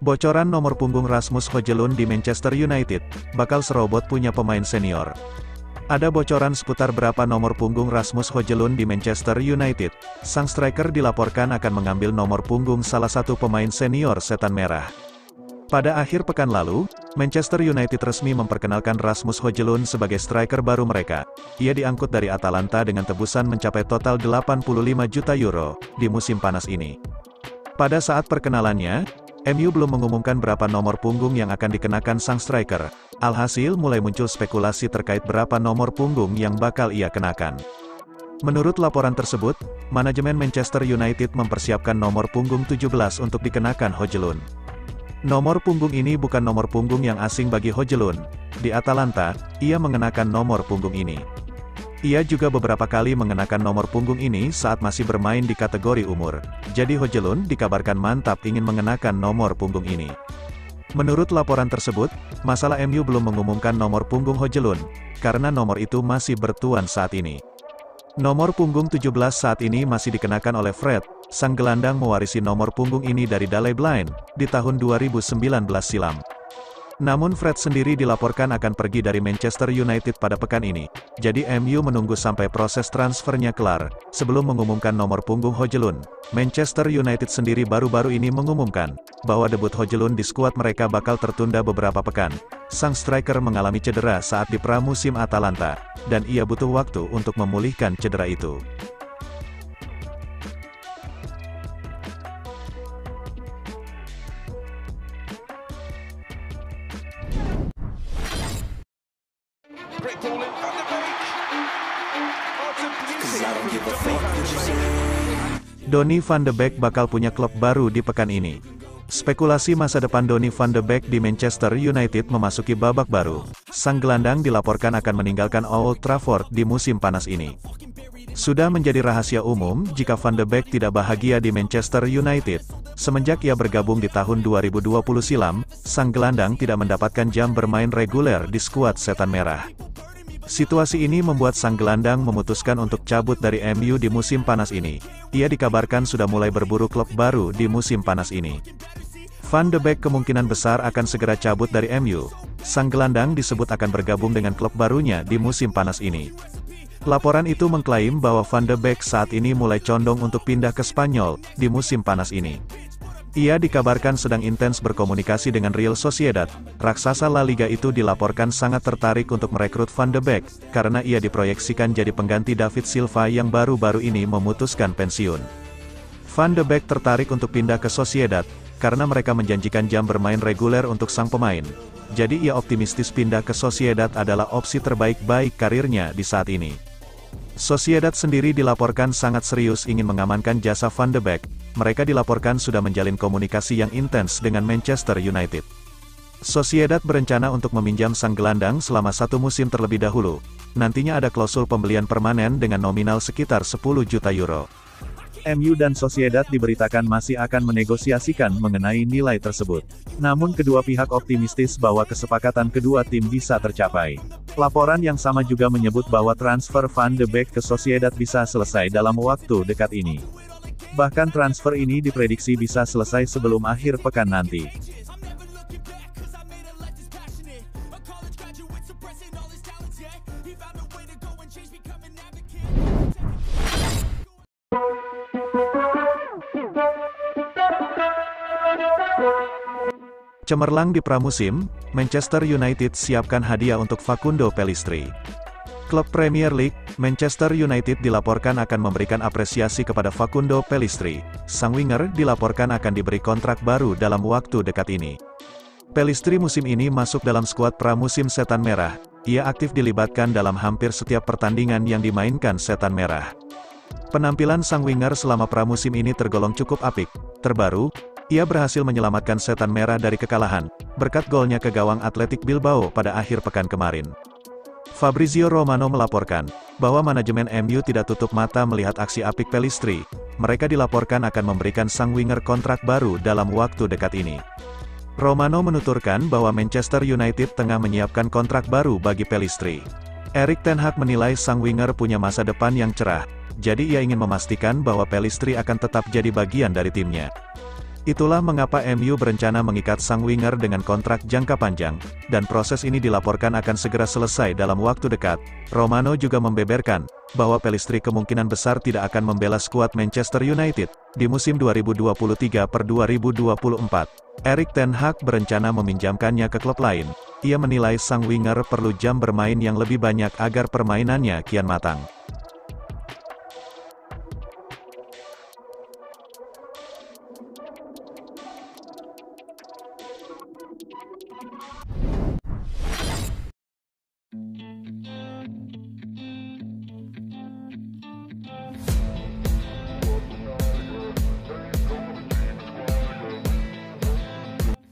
Bocoran nomor punggung Rasmus Højlund di Manchester United, bakal serobot punya pemain senior. Ada bocoran seputar berapa nomor punggung Rasmus Højlund di Manchester United. Sang striker dilaporkan akan mengambil nomor punggung salah satu pemain senior Setan Merah. Pada akhir pekan lalu, Manchester United resmi memperkenalkan Rasmus Højlund sebagai striker baru mereka. Ia diangkut dari Atalanta dengan tebusan mencapai total 85 juta euro di musim panas ini. Pada saat perkenalannya, MU belum mengumumkan berapa nomor punggung yang akan dikenakan sang striker. Alhasil mulai muncul spekulasi terkait berapa nomor punggung yang bakal ia kenakan. Menurut laporan tersebut, manajemen Manchester United mempersiapkan nomor punggung 17 untuk dikenakan Højlund. Nomor punggung ini bukan nomor punggung yang asing bagi Højlund. Di Atalanta, ia mengenakan nomor punggung ini. Ia juga beberapa kali mengenakan nomor punggung ini saat masih bermain di kategori umur. Jadi Højlund dikabarkan mantap ingin mengenakan nomor punggung ini. Menurut laporan tersebut, masalah MU belum mengumumkan nomor punggung Højlund, karena nomor itu masih bertuan saat ini. Nomor punggung 17 saat ini masih dikenakan oleh Fred. Sang gelandang mewarisi nomor punggung ini dari Daley Blind di tahun 2019 silam. Namun Fred sendiri dilaporkan akan pergi dari Manchester United pada pekan ini. Jadi MU menunggu sampai proses transfernya kelar, sebelum mengumumkan nomor punggung Højlund. Manchester United sendiri baru-baru ini mengumumkan, bahwa debut Højlund di skuad mereka bakal tertunda beberapa pekan. Sang striker mengalami cedera saat di pramusim Atalanta, dan ia butuh waktu untuk memulihkan cedera itu. Donny van de Beek bakal punya klub baru di pekan ini. Spekulasi masa depan Donny van de Beek di Manchester United memasuki babak baru. Sang gelandang dilaporkan akan meninggalkan Old Trafford di musim panas ini. Sudah menjadi rahasia umum jika Van de Beek tidak bahagia di Manchester United. Semenjak ia bergabung di tahun 2020 silam, sang gelandang tidak mendapatkan jam bermain reguler di skuad Setan Merah. Situasi ini membuat sang gelandang memutuskan untuk cabut dari MU di musim panas ini. Ia dikabarkan sudah mulai berburu klub baru di musim panas ini. Van de Beek kemungkinan besar akan segera cabut dari MU. Sang gelandang disebut akan bergabung dengan klub barunya di musim panas ini. Laporan itu mengklaim bahwa Van de Beek saat ini mulai condong untuk pindah ke Spanyol di musim panas ini. Ia dikabarkan sedang intens berkomunikasi dengan Real Sociedad. Raksasa La Liga itu dilaporkan sangat tertarik untuk merekrut Van de Beek, karena ia diproyeksikan jadi pengganti David Silva yang baru-baru ini memutuskan pensiun. Van de Beek tertarik untuk pindah ke Sociedad, karena mereka menjanjikan jam bermain reguler untuk sang pemain. Jadi ia optimistis pindah ke Sociedad adalah opsi terbaik karirnya di saat ini. Sociedad sendiri dilaporkan sangat serius ingin mengamankan jasa Van de Beek. Mereka dilaporkan sudah menjalin komunikasi yang intens dengan Manchester United. Sociedad berencana untuk meminjam sang gelandang selama 1 musim terlebih dahulu. Nantinya ada klausul pembelian permanen dengan nominal sekitar 10 juta euro. MU dan Sociedad diberitakan masih akan menegosiasikan mengenai nilai tersebut. Namun kedua pihak optimistis bahwa kesepakatan kedua tim bisa tercapai. Laporan yang sama juga menyebut bahwa transfer Van de Beek ke Sociedad bisa selesai dalam waktu dekat ini. Bahkan transfer ini diprediksi bisa selesai sebelum akhir pekan nanti. Cemerlang di pramusim, Manchester United siapkan hadiah untuk Facundo Pellistri. Klub Premier League, Manchester United dilaporkan akan memberikan apresiasi kepada Facundo Pellistri. Sang winger dilaporkan akan diberi kontrak baru dalam waktu dekat ini. Pellistri musim ini masuk dalam skuad pramusim Setan Merah. Ia aktif dilibatkan dalam hampir setiap pertandingan yang dimainkan Setan Merah. Penampilan sang winger selama pramusim ini tergolong cukup apik. Terbaru, ia berhasil menyelamatkan Setan Merah dari kekalahan, berkat golnya ke gawang Athletic Bilbao pada akhir pekan kemarin. Fabrizio Romano melaporkan, bahwa manajemen MU tidak tutup mata melihat aksi apik Pellistri. Mereka dilaporkan akan memberikan sang winger kontrak baru dalam waktu dekat ini. Romano menuturkan bahwa Manchester United tengah menyiapkan kontrak baru bagi Pellistri. Erik ten Hag menilai sang winger punya masa depan yang cerah, jadi ia ingin memastikan bahwa Pellistri akan tetap jadi bagian dari timnya. Itulah mengapa MU berencana mengikat sang winger dengan kontrak jangka panjang, dan proses ini dilaporkan akan segera selesai dalam waktu dekat. Romano juga membeberkan bahwa Pellistri kemungkinan besar tidak akan membela skuad Manchester United di musim 2023-2024. Erik ten Hag berencana meminjamkannya ke klub lain. Ia menilai sang winger perlu jam bermain yang lebih banyak agar permainannya kian matang.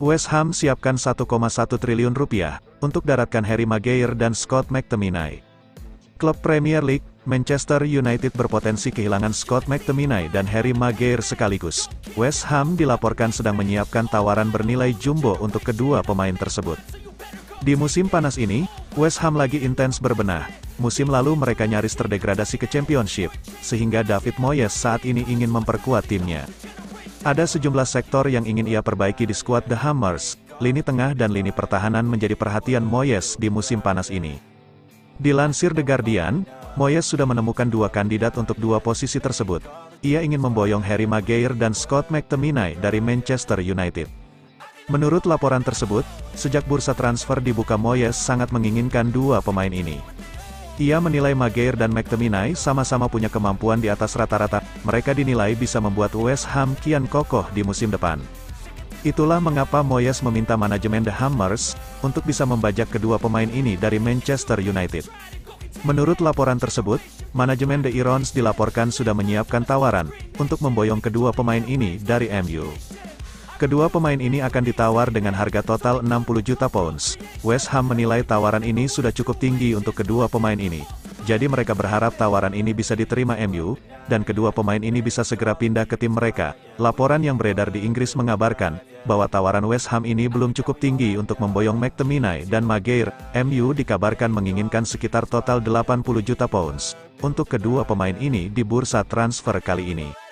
West Ham siapkan 1,1 triliun rupiah untuk daratkan Harry Maguire dan Scott McTominay. Klub Premier League, Manchester United berpotensi kehilangan Scott McTominay dan Harry Maguire sekaligus. West Ham dilaporkan sedang menyiapkan tawaran bernilai jumbo untuk kedua pemain tersebut. Di musim panas ini, West Ham lagi intens berbenah. Musim lalu mereka nyaris terdegradasi ke Championship, sehingga David Moyes saat ini ingin memperkuat timnya. Ada sejumlah sektor yang ingin ia perbaiki di skuad The Hammers. Lini tengah dan lini pertahanan menjadi perhatian Moyes di musim panas ini. Dilansir The Guardian, Moyes sudah menemukan dua kandidat untuk dua posisi tersebut. Ia ingin memboyong Harry Maguire dan Scott McTominay dari Manchester United. Menurut laporan tersebut, sejak bursa transfer dibuka Moyes sangat menginginkan dua pemain ini. Ia menilai Maguire dan McTominay sama-sama punya kemampuan di atas rata-rata. Mereka dinilai bisa membuat West Ham kian kokoh di musim depan. Itulah mengapa Moyes meminta manajemen The Hammers untuk bisa membajak kedua pemain ini dari Manchester United. Menurut laporan tersebut, manajemen The Irons dilaporkan sudah menyiapkan tawaran untuk memboyong kedua pemain ini dari MU. Kedua pemain ini akan ditawar dengan harga total 60 juta pounds. West Ham menilai tawaran ini sudah cukup tinggi untuk kedua pemain ini. Jadi mereka berharap tawaran ini bisa diterima MU, dan kedua pemain ini bisa segera pindah ke tim mereka. Laporan yang beredar di Inggris mengabarkan bahwa tawaran West Ham ini belum cukup tinggi untuk memboyong McTominay dan Maguire. MU dikabarkan menginginkan sekitar total 80 juta pounds untuk kedua pemain ini di bursa transfer kali ini.